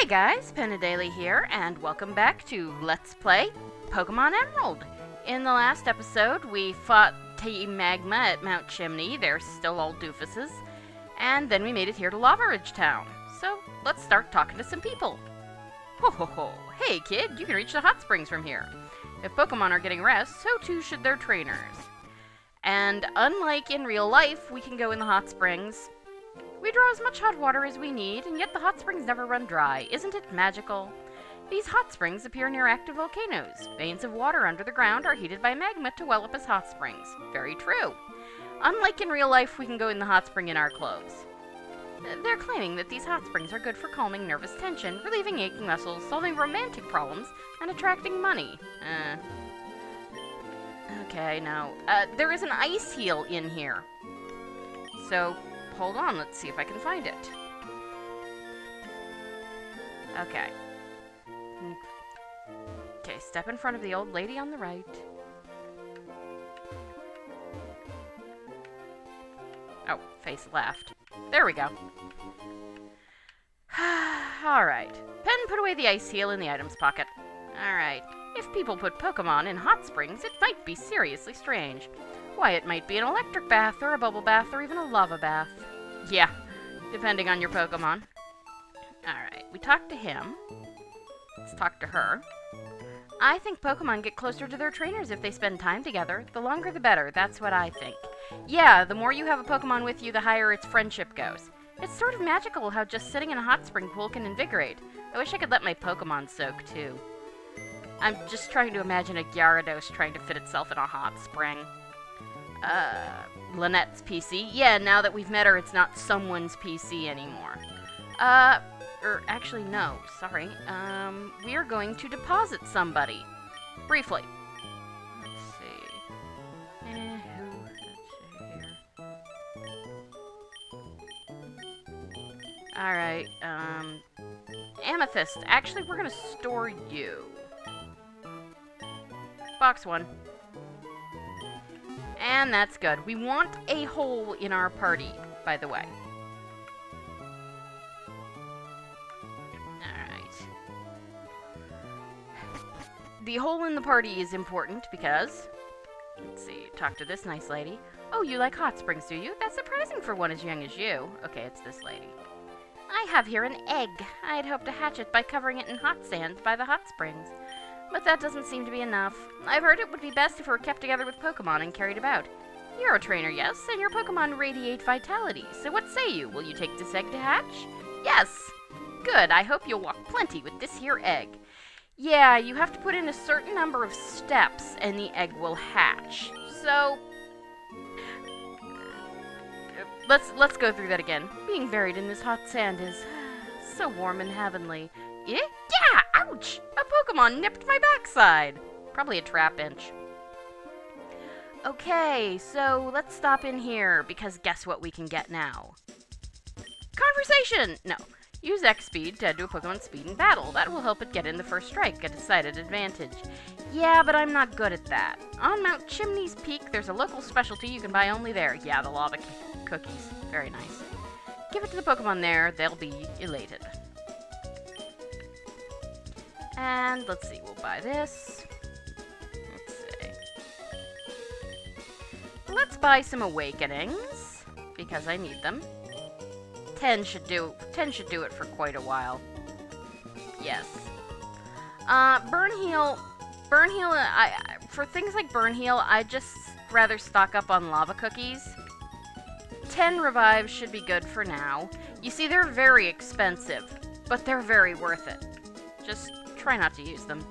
Hey guys, Penadaily here, and welcome back to Let's Play Pokemon Emerald. In the last episode, we fought Team Magma at Mount Chimney. They're still all doofuses. And then we made it here to Lava Ridge Town. So, let's start talking to some people. Ho ho ho. Hey kid, you can reach the hot springs from here. If Pokemon are getting rest, so too should their trainers. And unlike in real life, we can go in the hot springs. We draw as much hot water as we need, and yet the hot springs never run dry. Isn't it magical? These hot springs appear near active volcanoes. Veins of water under the ground are heated by magma to well up as hot springs. Very true. Unlike in real life, we can go in the hot spring in our clothes. They're claiming that these hot springs are good for calming nervous tension, relieving aching muscles, solving romantic problems, and attracting money. Okay, no. There is an ice heel in here. So, hold on, let's see if I can find it. Okay. Okay, step in front of the old lady on the right. Oh, face left. There we go. Alright. Pen put away the ice heel in the items pocket. Alright. If people put Pokemon in hot springs, it might be seriously strange. Why, it might be an electric bath, or a bubble bath, or even a lava bath. Yeah, depending on your Pokemon. Alright, we talked to him. Let's talk to her. I think Pokemon get closer to their trainers if they spend time together. The longer the better, that's what I think. Yeah, the more you have a Pokemon with you, the higher its friendship goes. It's sort of magical how just sitting in a hot spring pool can invigorate. I wish I could let my Pokemon soak, too. I'm just trying to imagine a Gyarados trying to fit itself in a hot spring. Lynette's PC. Yeah, now that we've met her, it's not someone's PC anymore. Actually, no, sorry. We are going to deposit somebody. Briefly. Let's see. Let's see here. Alright, Amethyst. Actually, we're gonna store you. Box 1. And that's good. We want a hole in our party, by the way. Alright. The hole in the party is important because... Let's see, talk to this nice lady. Oh, you like hot springs, do you? That's surprising for one as young as you. Okay, it's this lady. I have here an egg. I'd hoped to hatch it by covering it in hot sand by the hot springs. But that doesn't seem to be enough. I've heard it would be best if we were kept together with Pokemon and carried about. You're a trainer, yes, and your Pokemon radiate vitality. So what say you? Will you take this egg to hatch? Yes! Good, I hope you'll walk plenty with this here egg. Yeah, you have to put in a certain number of steps and the egg will hatch. So... Let's go through that again. Being buried in this hot sand is so warm and heavenly. Yeah? Ouch! A Pokemon nipped my backside! Probably a trap inch. Okay, so let's stop in here, because guess what we can get now? Conversation! No. Use X speed to add to a Pokemon's speed in battle. That will help it get in the first strike, a decided advantage. Yeah, but I'm not good at that. On Mount Chimney's Peak, there's a local specialty you can buy only there. Yeah, the lava cookies. Very nice. Give it to the Pokemon there, they'll be elated. And let's see, we'll buy this. Let's see. Let's buy some Awakenings, because I need them. 10 should do it for quite a while. Yes. Burn Heal, for things like Burn Heal, I'd just rather stock up on lava cookies. 10 revives should be good for now. You see, they're very expensive, but they're very worth it. Just try not to use them.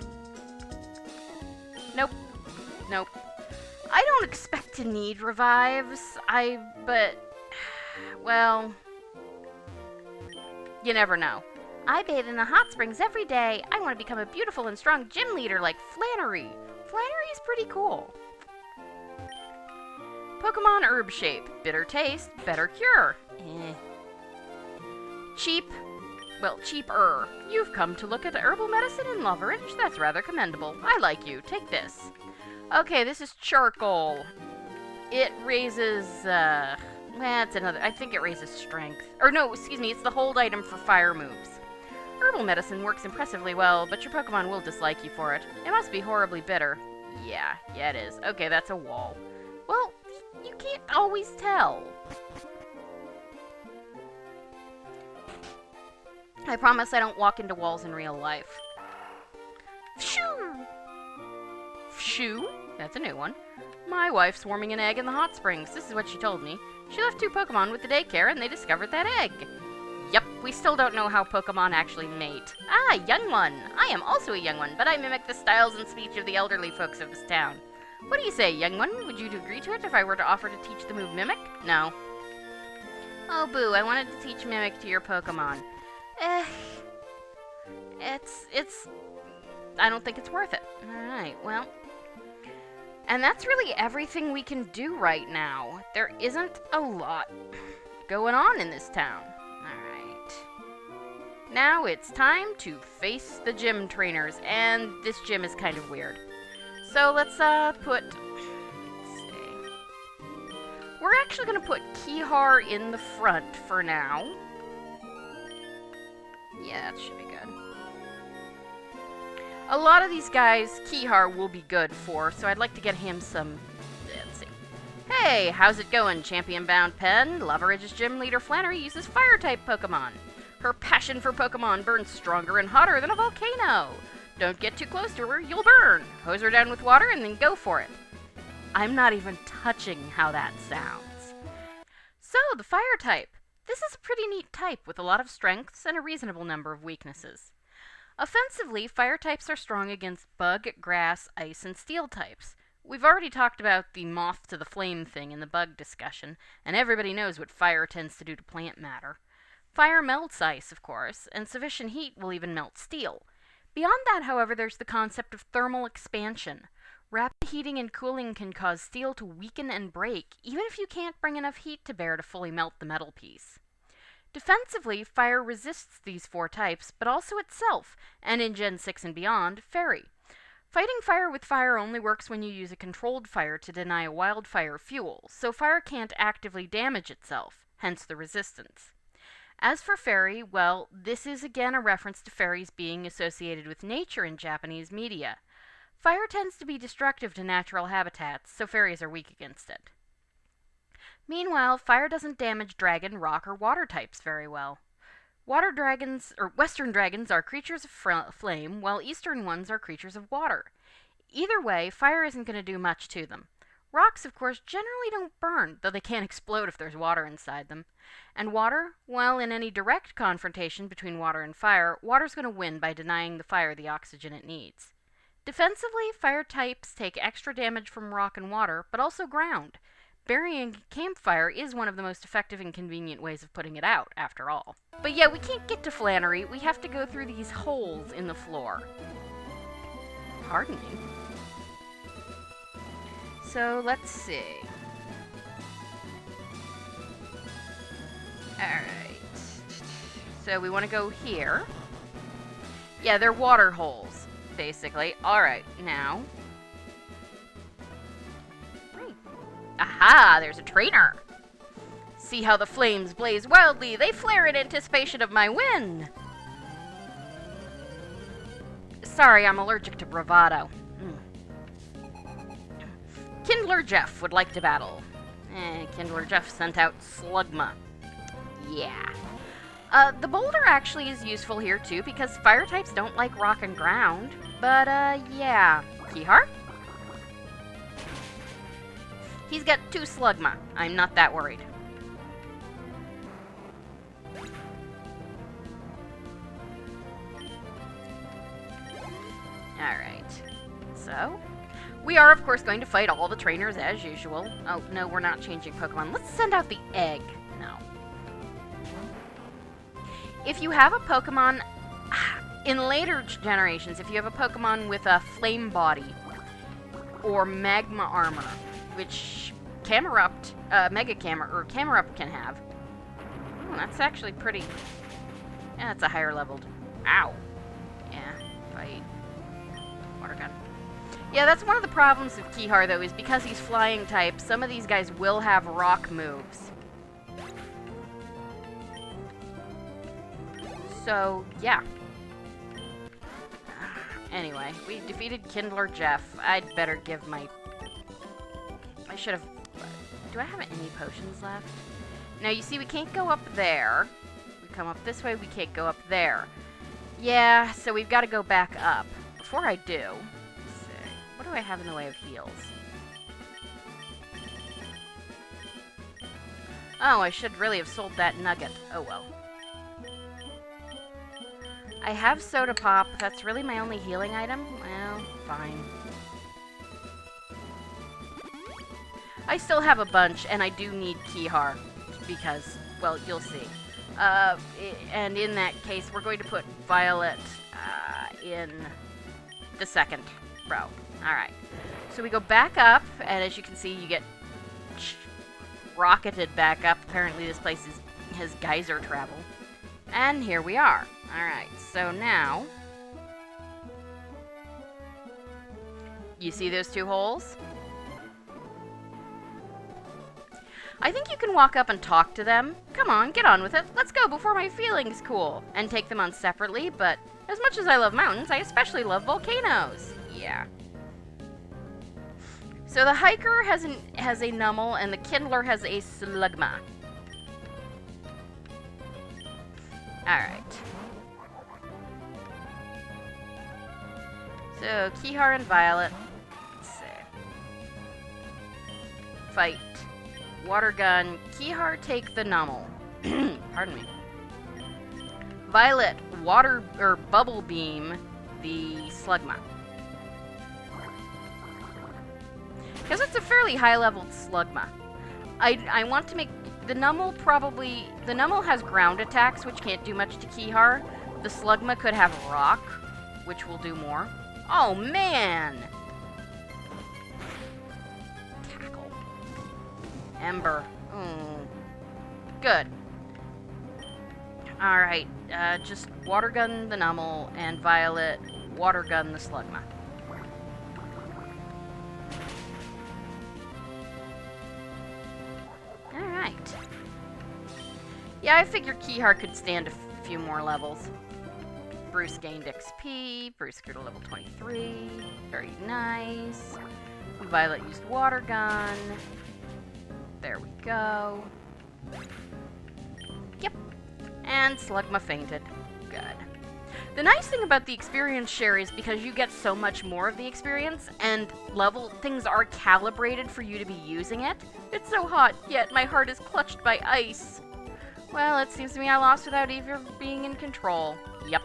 Nope. I don't expect to need revives. Well, you never know. I bathe in the hot springs every day. I want to become a beautiful and strong gym leader like Flannery. Flannery's pretty cool. Pokemon herb shape. Bitter taste, better cure. Cheap. Well, cheaper. You've come to look at herbal medicine in Lava Ridge. That's rather commendable. I like you. Take this. Okay, this is charcoal. It raises, That's another. I think it raises strength. Or no, excuse me, it's the hold item for fire moves. herbal medicine works impressively well, but your Pokemon will dislike you for it. It must be horribly bitter. Yeah, it is. Okay, that's a wall. Well, you can't always tell. I promise I don't walk into walls in real life. Shoo! Shoo? That's a new one. My wife's warming an egg in the hot springs. This is what she told me. She left 2 Pokemon with the daycare and they discovered that egg. Yup, we still don't know how Pokemon actually mate. Ah, young one! I am also a young one, but I mimic the styles and speech of the elderly folks of this town. What do you say, young one? Would you agree to it if I were to offer to teach the move Mimic? No. Oh, boo, I wanted to teach Mimic to your Pokemon. It's... I don't think it's worth it. Alright, well... And that's really everything we can do right now. There isn't a lot going on in this town. Alright. Now it's time to face the gym trainers, and this gym is kind of weird. So let's put... Let's see. We're actually going to put Kihar in the front for now. Yeah, that should be good. A lot of these guys, Kihar will be good for, so I'd like to get him some... Let's see. Hey, how's it going, champion-bound pen? Lava Ridge's gym leader Flannery uses Fire-type Pokemon. Her passion for Pokemon burns stronger and hotter than a volcano. Don't get too close to her, you'll burn. Hose her down with water and then go for it. I'm not even touching how that sounds. So, the Fire-type. This is a pretty neat type with a lot of strengths and a reasonable number of weaknesses. Offensively, fire types are strong against bug, grass, ice, and steel types. We've already talked about the moth to the flame thing in the bug discussion, and everybody knows what fire tends to do to plant matter. Fire melts ice, of course, and sufficient heat will even melt steel. Beyond that, however, there's the concept of thermal expansion. Rapid heating and cooling can cause steel to weaken and break, even if you can't bring enough heat to bear to fully melt the metal piece. Defensively, fire resists these 4 types, but also itself, and in Gen 6 and beyond, fairy. Fighting fire with fire only works when you use a controlled fire to deny a wildfire fuel, so fire can't actively damage itself, hence the resistance. As for fairy, well, this is again a reference to fairies being associated with nature in Japanese media. Fire tends to be destructive to natural habitats, so fairies are weak against it. Meanwhile, fire doesn't damage dragon, rock, or water types very well. Western dragons are creatures of flame, while eastern ones are creatures of water. Either way, fire isn't going to do much to them. Rocks, of course, generally don't burn, though they can explode if there's water inside them. And water? Well, in any direct confrontation between water and fire, water's going to win by denying the fire the oxygen it needs. Defensively, fire types take extra damage from rock and water, but also ground. Burying a campfire is one of the most effective and convenient ways of putting it out, after all. But yeah, we can't get to Flannery. We have to go through these holes in the floor. Pardon me. So, let's see. Alright. So, we want to go here. Yeah, they're water holes, basically. Alright, now... Aha! There's a trainer! See how the flames blaze wildly. They flare in anticipation of my win! Sorry, I'm allergic to bravado. Kindler Jeff would like to battle. Kindler Jeff sent out Slugma. Yeah. The boulder actually is useful here too, because fire types don't like rock and ground. But, yeah. Kihar? He's got 2 Slugma. I'm not that worried. Alright. So, we are, of course, going to fight all the trainers as usual. Oh, no, we're not changing Pokemon. Let's send out the egg. No. If you have a Pokemon... In later generations, if you have a Pokemon with a flame body or magma armor, which Camerupt, Camerupt can have. Oh, that's actually pretty... Yeah, that's a higher leveled. Ow. Yeah, fight. Water gun. Yeah, that's one of the problems with Kihar, though, is because he's flying type, some of these guys will have rock moves. So, yeah. Anyway, we defeated Kindler Jeff. I'd better give my... I should have... Do I have any potions left? Now, you see, we can't go up there. We come up this way, we can't go up there. Yeah, so we've got to go back up. Before I do... Let's see, what do I have in the way of heals? Oh, I should really have sold that nugget. Oh, well. I have soda pop. That's really my only healing item. Well, fine. I still have a bunch, and I do need Kihar, because, well, you'll see. And in that case, we're going to put Violet in the second row. Alright. So we go back up, and as you can see, you get rocketed back up. Apparently this place has geyser travel. And here we are. Alright, so now... You see those two holes? I think you can walk up and talk to them. Come on, get on with it. Let's go before my feelings cool. And take them on separately, but as much as I love mountains, I especially love volcanoes. Yeah. So the hiker has a Nummel, and the Kindler has a Slugma. Alright. So, Kihar and Violet. Let's see. Fight. Water gun. Kihar take the Nummel. Pardon me. Violet, water or bubble beam the Slugma. Because it's a fairly high-leveled Slugma. I want to make... The Nummel has ground attacks, which can't do much to Kihar. The Slugma could have rock, which will do more. Oh, man! Tackle. Ember. Good. Alright, just water gun the Nummel, and Violet water gun the Slugma. Alright. Yeah, I figure Kihar could stand a few more levels. Bruce gained XP. Bruce grew to level 23. Very nice. Violet used water gun. There we go. Yep. And Slugma fainted. Good. The nice thing about the experience share is because you get so much more of the experience, and things are calibrated for you to be using it. It's so hot, yet my heart is clutched by ice. Well, it seems to me I lost without even being in control. Yep.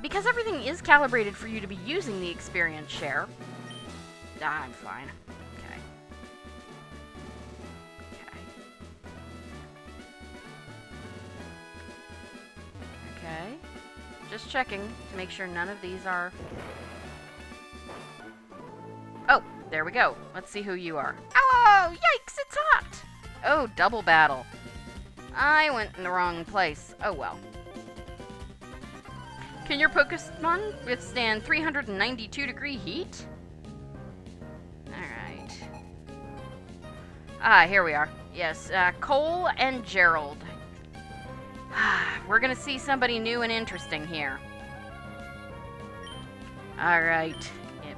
Because everything is calibrated for you to be using the experience share. I'm fine. Okay. Okay. Just checking to make sure none of these are... Oh, there we go. Let's see who you are. Oh, yikes, it's hot! Oh, double battle. I went in the wrong place. Oh, well. Can your Pokemon withstand 392-degree heat? Alright. Ah, here we are. Yes, Cole and Gerald. We're gonna see somebody new and interesting here. Alright. Yep.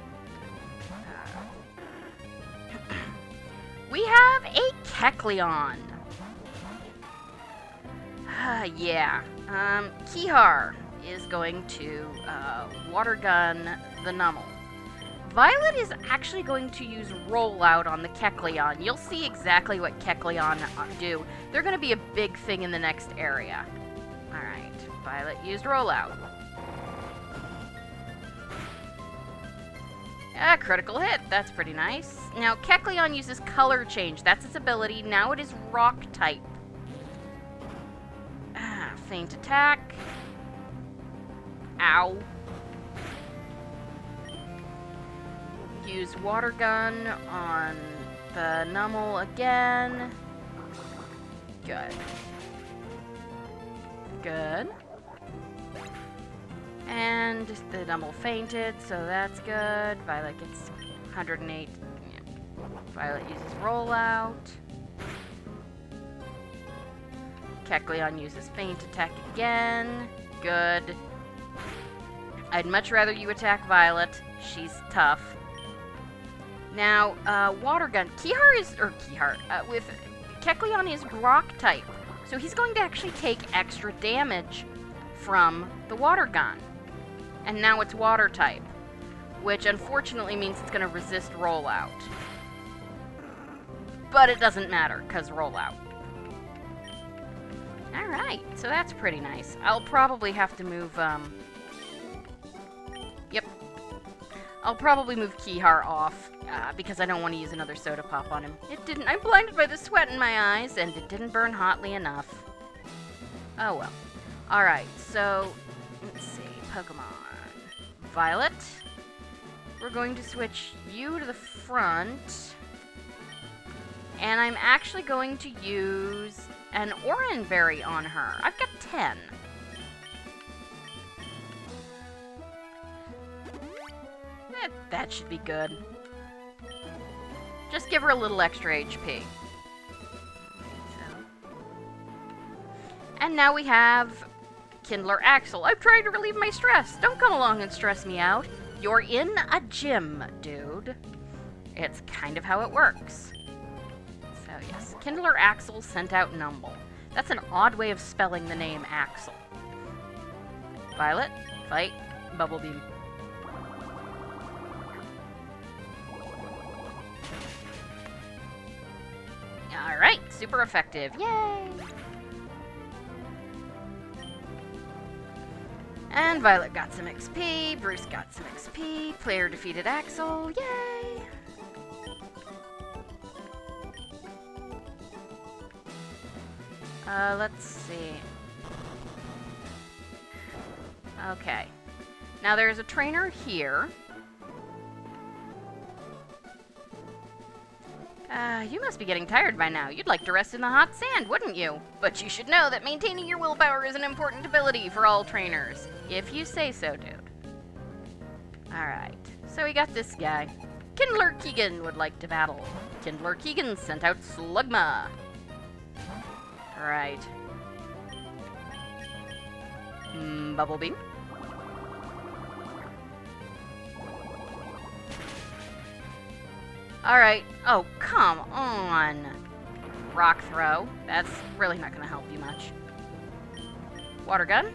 We have a Kecleon. Yeah. Kihar is going to water gun the Nummel. Violet is actually going to use Rollout on the Kecleon. You'll see exactly what Kecleon do. They're going to be a big thing in the next area. Alright, Violet used Rollout. A critical hit. That's pretty nice. Now, Kecleon uses Color Change. That's its ability. Now it is Rock type. Feint attack. Ow. Use Water Gun on the Nummel again. Good. Good. And the Nummel fainted, so that's good. Violet gets 108. Yeah. Violet uses Rollout. Kecleon uses Feint Attack again. Good. I'd much rather you attack Violet. She's tough. Now, Water Gun. With Kecleon is Rock type. So he's going to actually take extra damage from the Water Gun. And now it's Water type, which unfortunately means it's going to resist Rollout. But it doesn't matter, because Rollout. Alright, so that's pretty nice. I'll probably have to move, Yep. I'll probably move Kihar off, because I don't want to use another Soda Pop on him. It didn't. I'm blinded by the sweat in my eyes, and it didn't burn hotly enough. Oh well. Alright, so, let's see. Pokemon. Violet. We're going to switch you to the front. And I'm actually going to use an Oran Berry on her. I've got 10. That should be good. Just give her a little extra HP. And now we have Kindler Axel. I'm trying to relieve my stress. Don't come along and stress me out. You're in a gym, dude. It's kind of how it works. So yes, Kindler Axel sent out Numble. That's an odd way of spelling the name Axel. Violet, fight, Bubble Beam. Alright, super effective. Yay! And Violet got some XP, Bruce got some XP, player defeated Axel, yay! Let's see. Okay. Now there's a trainer here. You must be getting tired by now. You'd like to rest in the hot sand, wouldn't you? But you should know that maintaining your willpower is an important ability for all trainers. If you say so, dude. Alright, so we got this guy. Kindler Keegan would like to battle. Kindler Keegan sent out Slugma. Right. Bubble Beam. Alright. Oh, come on. Rock Throw. That's really not going to help you much. Water Gun.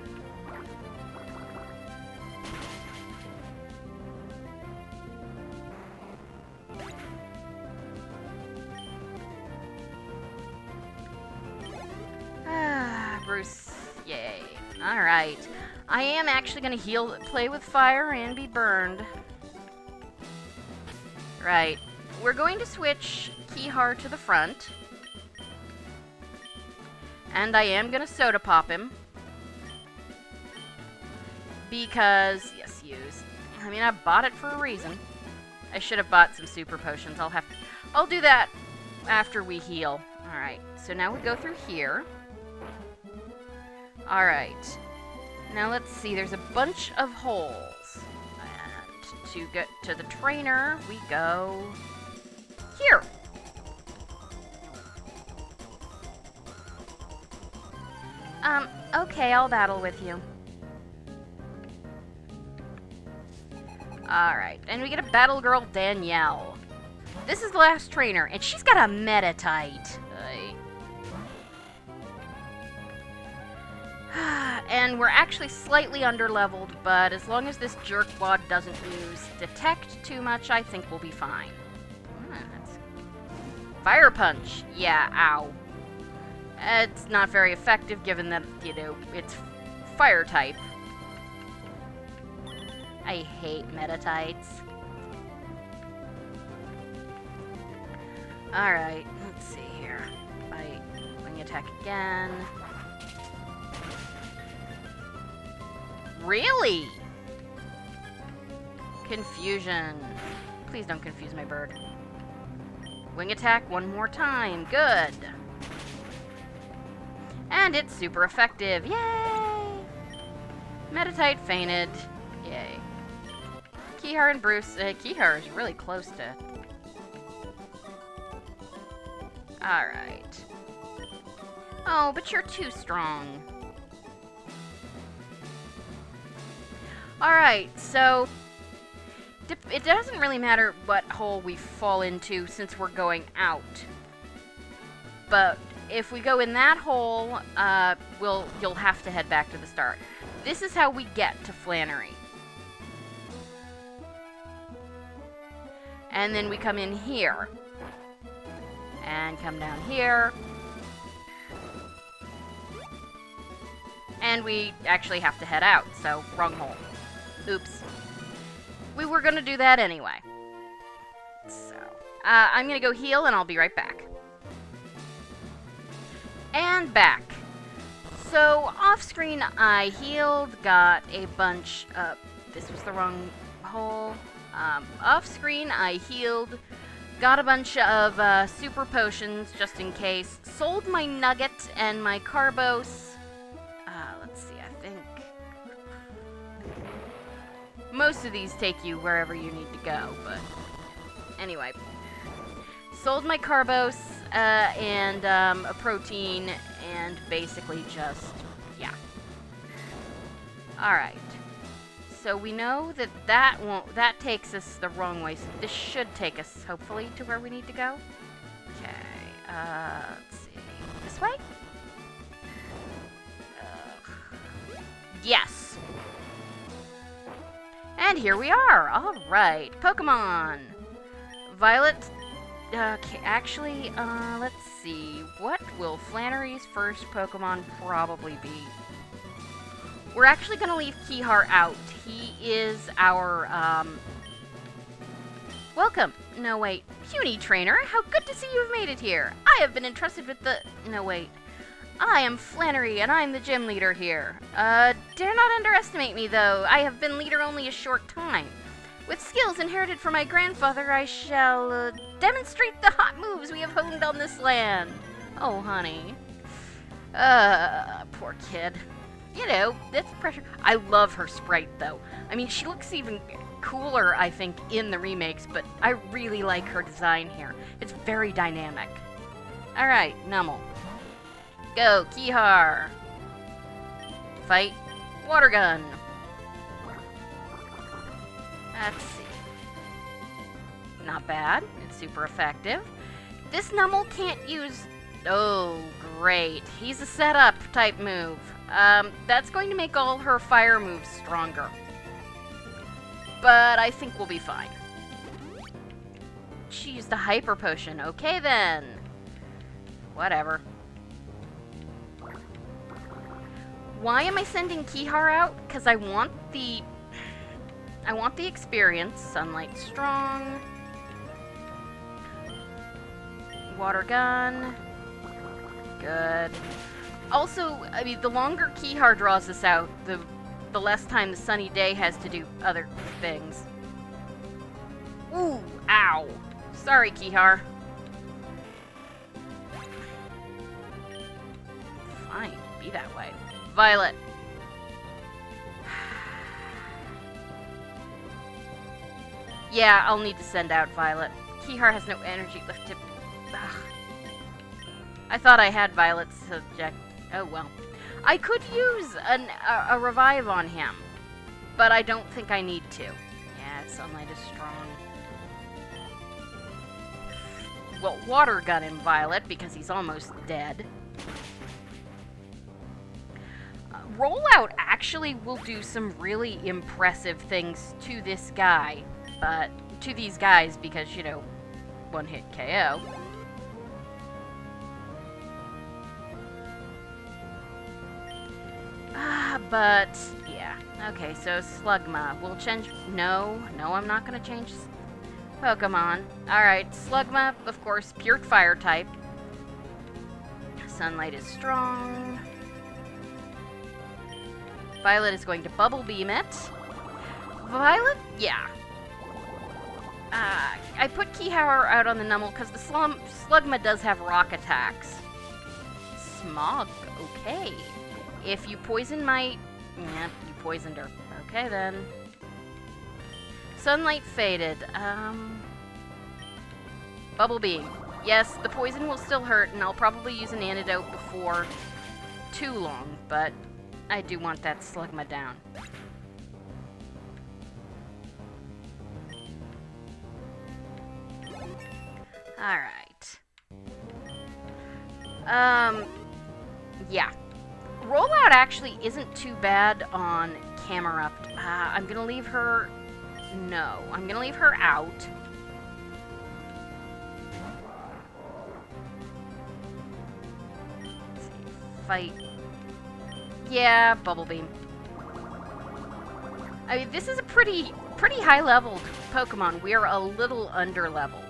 Bruce. Yay. Alright. I am actually going to play with fire and be burned. Right. We're going to switch Kihar to the front. And I am going to Soda Pop him. Because, yes, use. I mean, I bought it for a reason. I should have bought some super potions. I'll do that after we heal. Alright, so now we go through here. Alright. Now let's see, there's a bunch of holes. And to get to the trainer, we go here. Okay, I'll battle with you. Alright, and we get a battle girl, Danielle. This is the last trainer, and she's got a Metatite. And we're actually slightly underleveled, but as long as this jerkwad doesn't use Detect too much, I think we'll be fine. Fire Punch. Yeah, ow. It's not very effective given that, you know, it's fire type. I hate Metatites. Alright, let's see here. Bite. Wing attack again. Really? Confusion. Please don't confuse my bird. Wing attack one more time. Good. And it's super effective. Yay! Metatite fainted. Yay. Kihar and Bruce. Kihar is really close to... Alright. Oh, but you're too strong. Alright, so it doesn't really matter what hole we fall into since we're going out. But if we go in that hole, you'll have to head back to the start. This is how we get to Flannery. And then we come in here. And come down here. And we actually have to head out, so wrong hole. Oops. We were gonna do that anyway. So, I'm gonna go heal and I'll be right back. And back. So, off screen I healed, got a bunch of... This was the wrong hole. Off screen I healed, got a bunch of super potions just in case, sold my nugget and my carbos. Let's see, I think most of these take you wherever you need to go, but anyway. Sold my carbos and a protein and basically just, yeah. Alright. So we know that that takes us the wrong way, so this should take us, hopefully, to where we need to go. Okay, let's see. This way? Yes! And here we are! Alright, Pokemon! Violet... Okay, actually, let's see. What will Flannery's first Pokemon probably be? We're actually going to leave Kihar out. He is our, Welcome! No, wait. Puny Trainer, how good to see you've made it here! I have been entrusted with the... No, wait. I am Flannery, and I'm the gym leader here. Dare not underestimate me, though. I have been leader only a short time. With skills inherited from my grandfather, I shall, demonstrate the hot moves we have honed on this land. Oh, honey. Poor kid. You know, that's pressure. I love her sprite, though. I mean, she looks even cooler, I think, in the remakes, but I really like her design here. It's very dynamic. Alright, Nummel. Go, Kihar. Fight. Water gun. Let's see. Not bad. It's super effective. This Nummel can't use... Oh, great. He's a setup type move. That's going to make all her fire moves stronger. But I think we'll be fine. She used the Hyper Potion. Okay, then. Whatever. Why am I sending Kihar out? Because I want the experience. Sunlight Strong. Water Gun. Good. Also, I mean, the longer Kihar draws this out, the less time the Sunny Day has to do other things. Ooh, ow. Sorry, Kihar. Fine, be that way. Violet. Yeah, I'll need to send out Violet. Kihar has no energy left to... Ugh. I thought I had Violet's subject. Oh, well. I could use a revive on him, but I don't think I need to. Yeah, Sunlight is strong. Well, Water Gun in Violet, because he's almost dead. Rollout actually will do some really impressive things to this guy, but to these guys because, you know, one-hit KO. But, yeah. Okay, so Slugma. We'll change... No, I'm not going to change Pokemon. Alright, Slugma, of course, pure fire type. Sunlight is strong. Violet is going to Bubble Beam it. Violet? Yeah. I put Kihar out on the Nummel because the Slugma does have rock attacks. Smog. Okay. If you poison my... Yeah, you poisoned her. Okay, then. Sunlight faded. Bubble Beam. Yes, the poison will still hurt, and I'll probably use an antidote before too long, but I do want that Slugma down. Alright. Yeah. Rollout actually isn't too bad on Camerupt. I'm gonna leave her... No. I'm gonna leave her out. Let's see. Fight. Yeah, Bubble Beam. I mean, this is a pretty high-leveled Pokemon. We are a little under-leveled.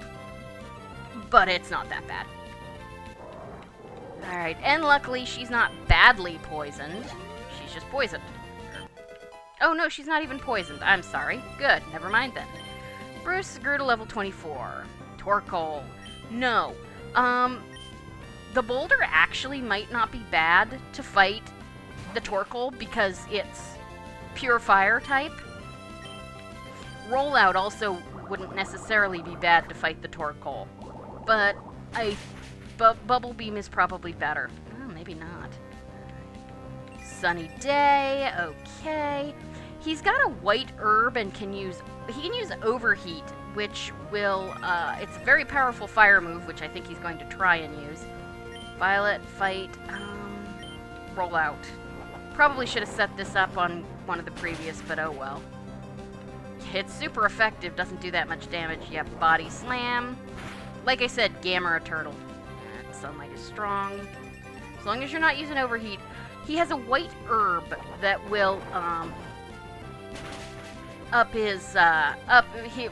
But it's not that bad. Alright, and luckily she's not badly poisoned. She's just poisoned. Oh no, she's not even poisoned. I'm sorry. Good, never mind then. Bruce grew to level 24. Torkoal. No. The boulder actually might not be bad to fight the Torkoal because it's pure fire type. Rollout also wouldn't necessarily be bad to fight the Torkoal. But Bubble Beam is probably better. Oh, maybe not. Sunny Day, okay. He's got a white herb and he can use Overheat, which will, it's a very powerful fire move, which I think he's going to try and use. Violet, fight, roll out. Probably should have set this up on one of the previous, but oh well. It's super effective, doesn't do that much damage. Yep, Body Slam. Like I said, Gamera Turtle. Sunlight is strong. As long as you're not using Overheat. He has a white herb that will,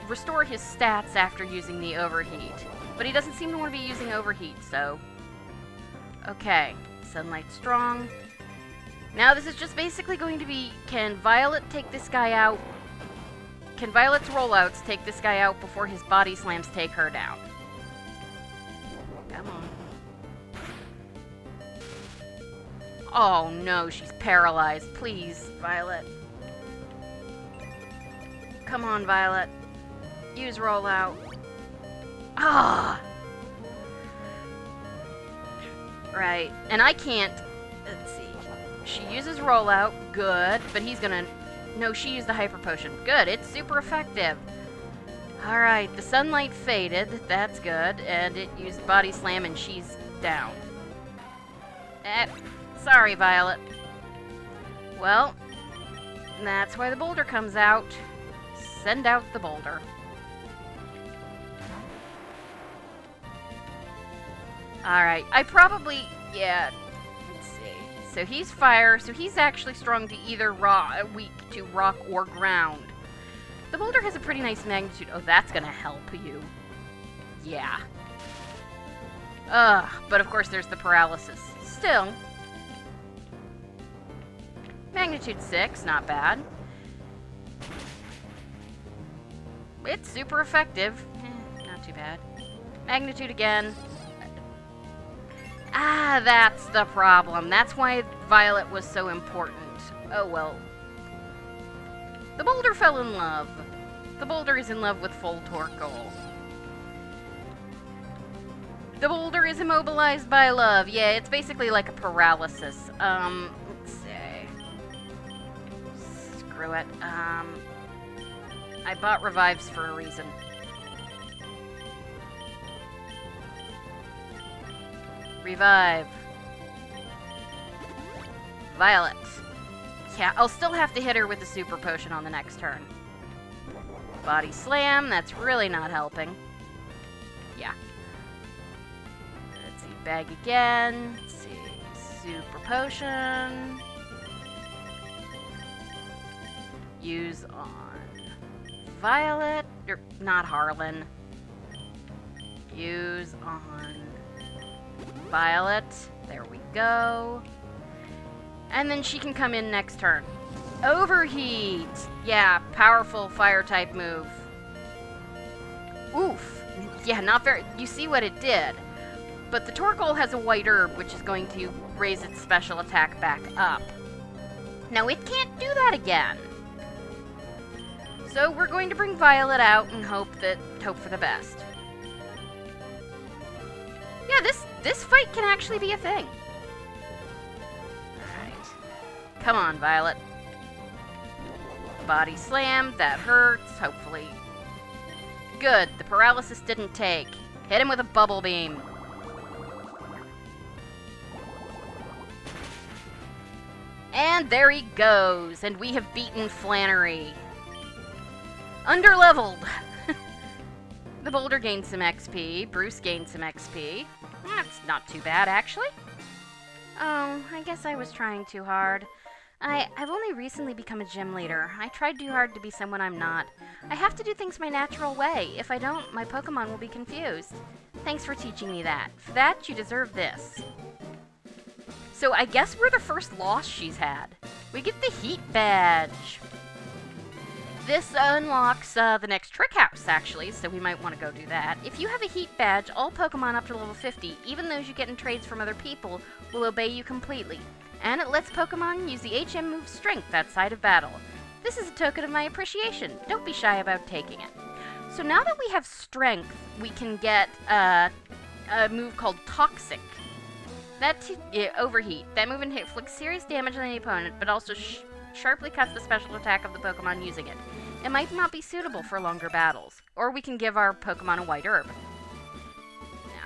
restore his stats after using the Overheat. But he doesn't seem to want to be using Overheat, so... Okay, Sunlight strong. Now this is just basically going to be, can Violet take this guy out? Can Violet's rollouts take this guy out before his Body Slams take her down? Come on. Oh no, she's paralyzed. Please, Violet. Come on, Violet. Use rollout. Ah! Right, and I can't... Let's see. She uses rollout. Good, but he's gonna... No, she used the Hyper Potion. Good, it's super effective. Alright, the Sunlight faded. That's good. And it used Body Slam and she's down. Sorry, Violet. Well, that's why the boulder comes out. Send out the boulder. Alright, I probably... Yeah, let's see. So he's fire, so he's actually strong to either weak to rock or ground. The boulder has a pretty nice magnitude. Oh, that's gonna help you. Yeah. But of course there's the paralysis. Still. Magnitude 6, not bad. It's super effective. Not too bad. Magnitude again. Ah, that's the problem. That's why Violet was so important. Oh well. The boulder fell in love. The boulder is in love with full Torkoal. The boulder is immobilized by love. Yeah, it's basically like a paralysis. Let's see. Screw it. I bought revives for a reason. Revive. Violet. Yeah, I'll still have to hit her with the Super Potion on the next turn. Body Slam, that's really not helping. Yeah. Let's see, bag again. Let's see, Super Potion. Use on Violet, or not Harlan. Use on Violet. There we go. And then she can come in next turn. Overheat! Yeah, powerful fire-type move. Oof. Yeah, not very... You see what it did. But the Torkoal has a white herb, which is going to raise its special attack back up. Now, it can't do that again. So we're going to bring Violet out and hope for the best. Yeah, this fight can actually be a thing. Alright. Come on, Violet. Body Slam, that hurts, hopefully. Good, the paralysis didn't take. Hit him with a bubble beam. And there he goes, and we have beaten Flannery. Underleveled. The boulder gained some XP, Bruce gained some XP. That's not too bad, actually. Oh, I guess I was trying too hard. I've only recently become a gym leader. I tried too hard to be someone I'm not. I have to do things my natural way. If I don't, my Pokemon will be confused. Thanks for teaching me that. For that, you deserve this. So I guess we're the first loss she's had. We get the Heat Badge. This unlocks the next Trick House, actually, so we might want to go do that. If you have a Heat Badge, all Pokemon up to level 50, even those you get in trades from other people, will obey you completely. And it lets Pokemon use the HM move Strength outside of battle. This is a token of my appreciation. Don't be shy about taking it. So now that we have Strength, we can get a move called Toxic. Overheat. That move inflicts serious damage on the opponent, but also sharply cuts the special attack of the Pokemon using it. It might not be suitable for longer battles. Or we can give our Pokemon a White Herb.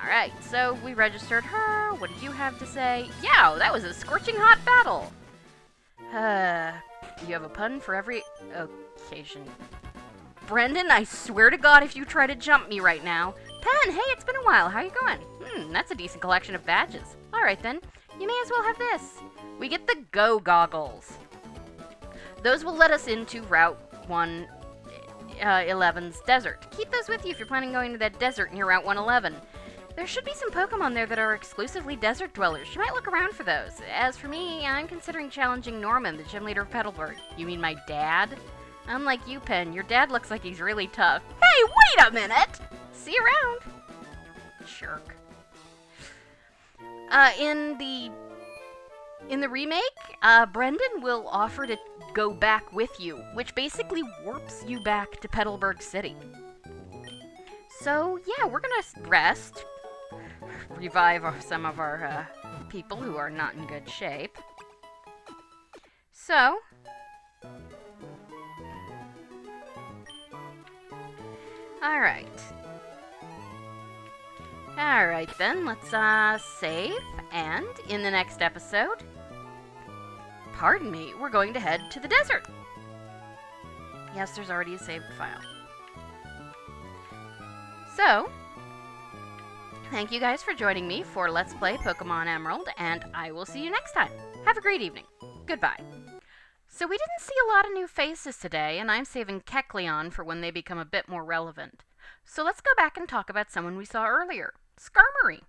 Alright, so we registered her. What did you have to say? Yeah, that was a scorching hot battle. You have a pun for every occasion. Brendan, I swear to God if you try to jump me right now. Pen, hey, it's been a while. How you going? That's a decent collection of badges. Alright then, you may as well have this. We get the Go Goggles. Those will let us into Route 111's desert. Keep those with you if you're planning on going to that desert near Route 111. There should be some Pokemon there that are exclusively desert dwellers. You might look around for those. As for me, I'm considering challenging Norman, the gym leader of Petalburg. You mean my dad? Unlike you, Pen, your dad looks like he's really tough. Hey, wait a minute! See you around. Jerk. In the remake, Brendan will offer to go back with you, which basically warps you back to Petalburg City. So, yeah, we're gonna rest, revive some of our people who are not in good shape. So, alright. Alright then, let's save, and in the next episode, pardon me, we're going to head to the desert. Yes, there's already a saved file. So, thank you guys for joining me for Let's Play Pokemon Emerald, and I will see you next time. Have a great evening. Goodbye. So we didn't see a lot of new faces today, and I'm saving Kecleon for when they become a bit more relevant. So let's go back and talk about someone we saw earlier, Skarmory.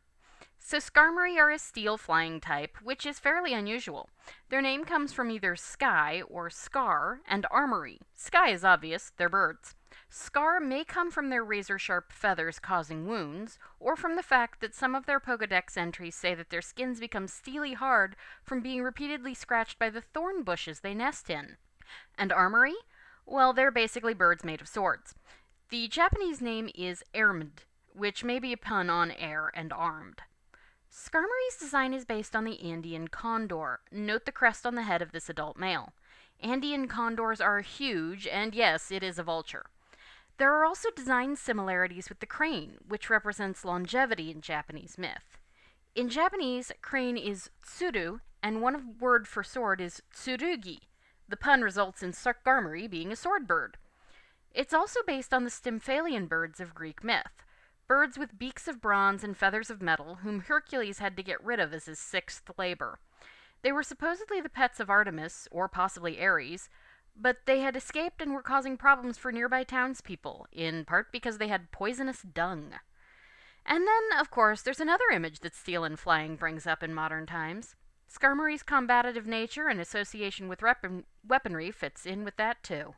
So Skarmory are a steel flying type, which is fairly unusual. Their name comes from either sky or scar, and armory. Sky is obvious, they're birds. Scar may come from their razor-sharp feathers causing wounds, or from the fact that some of their Pokedex entries say that their skins become steely hard from being repeatedly scratched by the thorn bushes they nest in. And armory? Well, they're basically birds made of swords. The Japanese name is Ermd, which may be a pun on air and armed. Skarmory's design is based on the Andean condor. Note the crest on the head of this adult male. Andean condors are huge, and yes, it is a vulture. There are also design similarities with the crane, which represents longevity in Japanese myth. In Japanese, crane is tsuru, and one word for sword is tsurugi. The pun results in Skarmory being a sword bird. It's also based on the Stymphalian birds of Greek myth, birds with beaks of bronze and feathers of metal, whom Hercules had to get rid of as his sixth labor. They were supposedly the pets of Artemis, or possibly Ares, but they had escaped and were causing problems for nearby townspeople, in part because they had poisonous dung. And then, of course, there's another image that steel and flying brings up in modern times. Skarmory's combative nature and association with weaponry fits in with that too.